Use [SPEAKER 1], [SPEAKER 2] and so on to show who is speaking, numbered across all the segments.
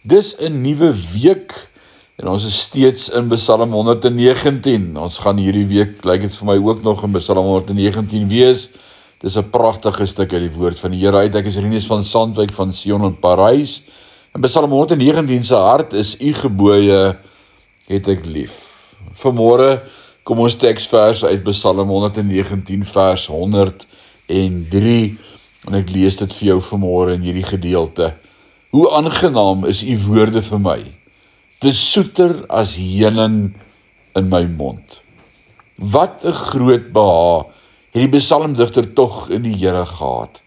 [SPEAKER 1] Dis 'n nuwe week en ons is steeds in Psalm 119. Ons gaan hierdie week, lyk dit vir my, ook nog in Psalm 119 wees. Dis 'n pragtige stuk uit die woord van die Here uit. Ek is Rinus van Sandwyk van Sion in Parys. In Psalm 119 se hart is u gebooie het ek lief. Vanmôre kom ons teksvers uit Psalm 119 vers 103 en ek lees dit vir jou vanmôre in hierdie gedeelte. Hoe aangenaam is u woorde vir my. Dis soeter as heuning in my mond. Wat 'n groot behaag het die psalmdigter tog in die Here gehad.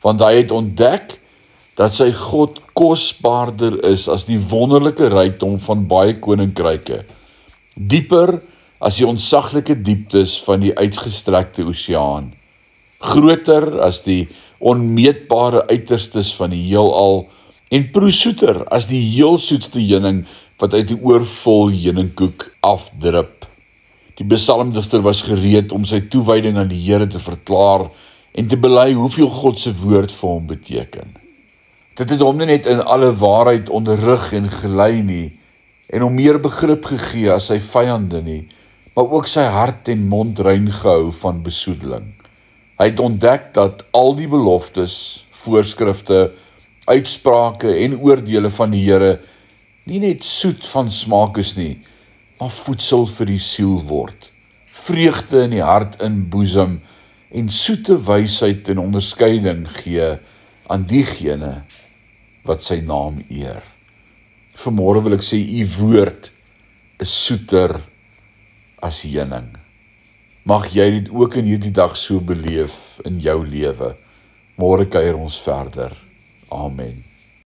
[SPEAKER 1] Want hy het ontdek dat sy God kosbaarder is as die wonderlike rykdom van baie koninkryke. Dieper as die ontsaglike dieptes van die uitgestrekte oseaan. Groter as die onmeetbare uiterstes van die heelal en proesoeter as die heel soetste heuning wat uit die oorvol heuningkoek afdrup. Die psalmdigter was gereed om sy toewyding aan die Here te verklaar en te bely hoeveel God se woord vir hom beteken. Dit het hom nie net in alle waarheid onderrig en gelei nie en hom meer begrip gegee as sy vyande nie, maar ook sy hart en mond rein gehou van besoedeling. Hy het ontdek dat al die beloftes, voorskrifte, uitsprake en oordele van die Here nie net soet van smaak is nie, maar voedsel vir die siel word, vreugde in die hart inboesem en soete wysheid en onderskeiding gee aan diegene wat sy naam eer. Vanmôre wil ek sê, u woord is soeter as heuning. Mag jy dit ook in hierdie dag so beleef in jou lewe. Môre kuier ons verder. Amen.